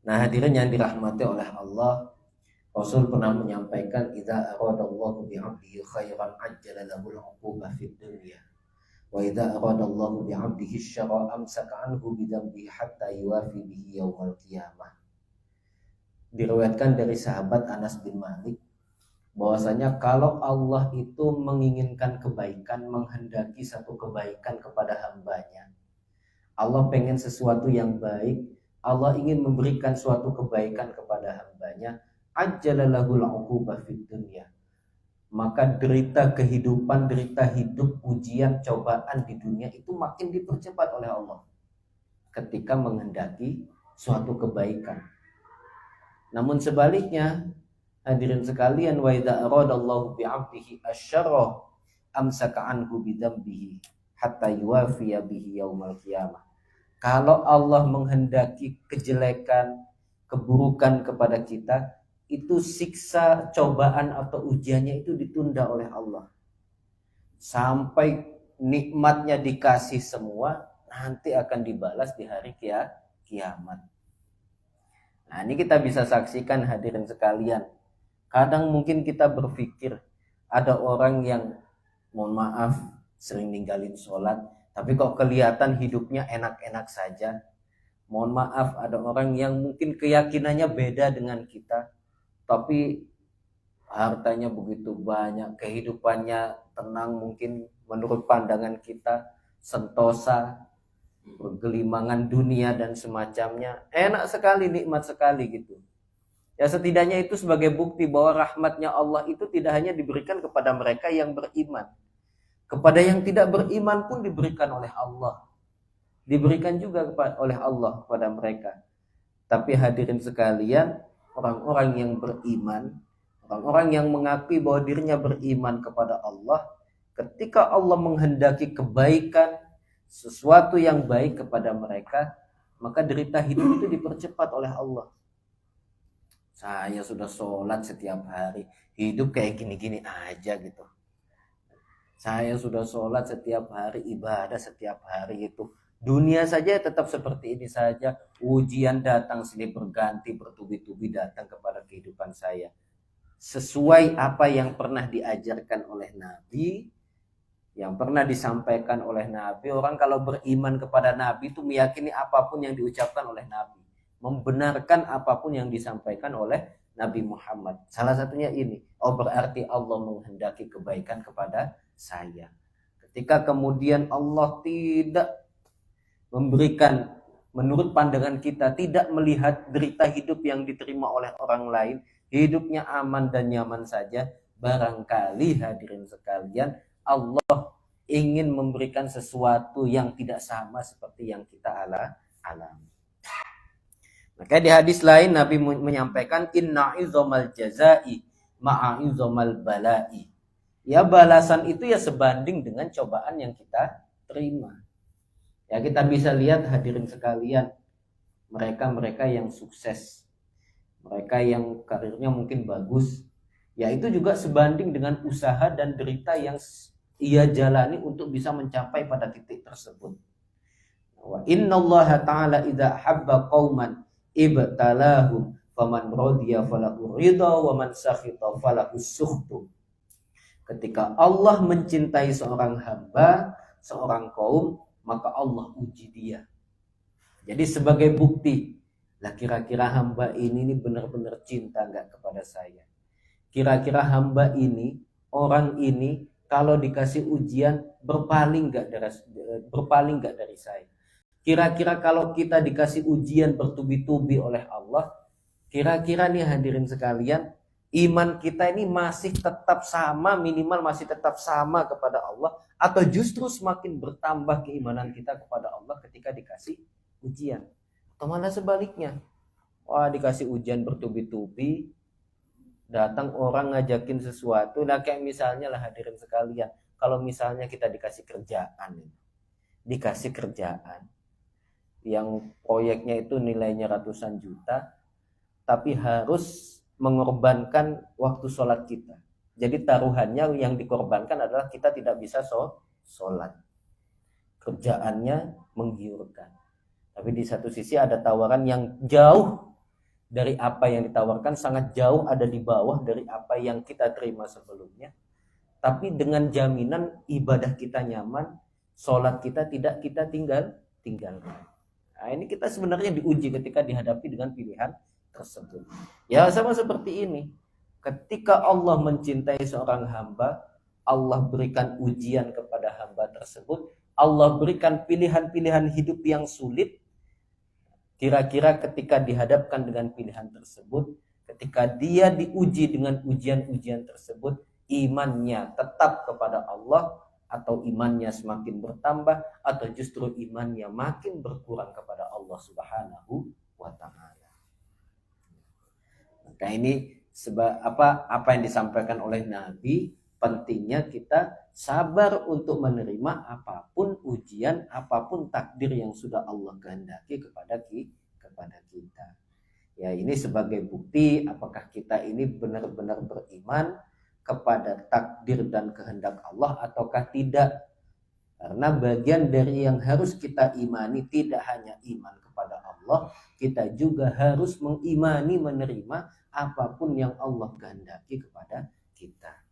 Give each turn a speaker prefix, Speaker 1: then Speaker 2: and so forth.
Speaker 1: Nah, hadirin yang dirahmati oleh Allah, Rasul pernah menyampaikan, idza aradallahu bi'abdihi khairan ajjala lahul 'uqubah fid dunya wa idza aradallahu bi'abdihi syarra amsaka anhu bidzambihi hatta yuwafi bihi yaumal qiyamah. Diriwayatkan dari sahabat Anas bin Malik bahwasanya kalau Allah itu menginginkan kebaikan, menghendaki satu kebaikan kepada hambanya, Allah pengen sesuatu yang baik, Allah ingin memberikan suatu kebaikan kepada hambanya, ajjalalahul 'uqubah fid dunya, maka derita kehidupan, derita hidup, ujian, cobaan di dunia itu makin dipercepat oleh Allah ketika menghendaki suatu kebaikan. Namun sebaliknya, hadirin sekalian, wa idza aradallahu bi'abdihi asyarra amsaka anhu bidzambihi hatta yuwafiya bihi yaumal qiyamah. Kalau Allah menghendaki kejelekan, keburukan kepada kita, itu siksa, cobaan atau ujiannya itu ditunda oleh Allah sampai nikmatnya dikasih semua, nanti akan dibalas di hari kiamat. Nah, ini kita bisa saksikan hadirin sekalian. Kadang mungkin kita berpikir ada orang yang, mohon maaf, sering ninggalin sholat, tapi kok kelihatan hidupnya enak-enak saja. Mohon maaf, ada orang yang mungkin keyakinannya beda dengan kita, tapi hartanya begitu banyak, kehidupannya tenang mungkin menurut pandangan kita, sentosa, bergelimangan dunia dan semacamnya, enak sekali, nikmat sekali gitu. Ya setidaknya itu sebagai bukti bahwa rahmatnya Allah itu tidak hanya diberikan kepada mereka yang beriman, kepada yang tidak beriman pun diberikan oleh Allah, diberikan juga oleh Allah kepada mereka. Tapi hadirin sekalian, orang-orang yang beriman, orang-orang yang mengakui bahwa dirinya beriman kepada Allah, ketika Allah menghendaki kebaikan, sesuatu yang baik kepada mereka, maka derita hidup itu dipercepat oleh Allah. Saya sudah sholat setiap hari, hidup kayak gini-gini aja gitu. Saya sudah sholat setiap hari, ibadah setiap hari itu. Dunia saja tetap seperti ini saja. Ujian datang silih berganti, bertubi-tubi datang kepada kehidupan saya. Sesuai apa yang pernah diajarkan oleh Nabi, yang pernah disampaikan oleh Nabi. Orang kalau beriman kepada Nabi itu meyakini apapun yang diucapkan oleh Nabi, membenarkan apapun yang disampaikan oleh Nabi Muhammad. Salah satunya ini, oh berarti Allah menghendaki kebaikan kepada saya. Ketika kemudian Allah tidak memberikan, menurut pandangan kita, tidak melihat derita hidup yang diterima oleh orang lain, hidupnya aman dan nyaman saja, barangkali hadirin sekalian, Allah ingin memberikan sesuatu yang tidak sama seperti yang kita alami. Maka di hadis lain Nabi menyampaikan, inna izomal jazai ma'a izomal balai. Ya balasan itu ya sebanding dengan cobaan yang kita terima. Ya kita bisa lihat hadirin sekalian, mereka-mereka yang sukses, mereka yang karirnya mungkin bagus, ya itu juga sebanding dengan usaha dan derita yang ia jalani untuk bisa mencapai pada titik tersebut. Wa innallaha ta'ala idza habba qauman ibtalahum faman radiya falahu ridha wa man sakhita falahu sukhtu. Ketika Allah mencintai seorang hamba, seorang kaum, maka Allah uji dia. Jadi sebagai bukti, lah kira-kira hamba ini benar-benar cinta enggak kepada saya? Kira-kira hamba ini, orang ini kalau dikasih ujian berpaling enggak dari saya? Kira-kira kalau kita dikasih ujian bertubi-tubi oleh Allah, kira-kira nih hadirin sekalian, iman kita ini masih tetap sama, minimal masih tetap sama kepada Allah, atau justru semakin bertambah keimanan kita kepada Allah ketika dikasih ujian? Atau malah sebaliknya, wah dikasih ujian bertubi-tubi, datang orang ngajakin sesuatu, nah kayak misalnya lah hadirin sekalian, kalau misalnya kita dikasih kerjaan yang proyeknya itu nilainya ratusan juta, tapi harus mengorbankan waktu sholat kita. Jadi taruhannya yang dikorbankan adalah kita tidak bisa sholat. Kerjaannya menggiurkan, tapi di satu sisi ada tawaran yang jauh dari apa yang ditawarkan sangat jauh, ada di bawah dari apa yang kita terima sebelumnya. Tapi dengan jaminan ibadah kita nyaman, sholat kita tidak kita tinggalkan. Nah, ini kita sebenarnya diuji ketika dihadapi dengan pilihan tersebut. Ya sama seperti ini. Ketika Allah mencintai seorang hamba, Allah berikan ujian kepada hamba tersebut. Allah berikan pilihan-pilihan hidup yang sulit. Kira-kira ketika dihadapkan dengan pilihan tersebut, ketika dia diuji dengan ujian-ujian tersebut, imannya tetap kepada Allah, atau imannya semakin bertambah, atau justru imannya makin berkurang kepada Allah Subhanahu wa Ta'ala. Maka ini sebab apa yang disampaikan oleh Nabi, pentingnya kita sabar untuk menerima apapun ujian, apapun takdir yang sudah Allah kehendaki kepada kita. Ya, ini sebagai bukti apakah kita ini benar-benar beriman kepada takdir dan kehendak Allah ataukah tidak. Karena bagian dari yang harus kita imani tidak hanya iman kepada Allah, kita juga harus mengimani, menerima apapun yang Allah kehendaki kepada kita.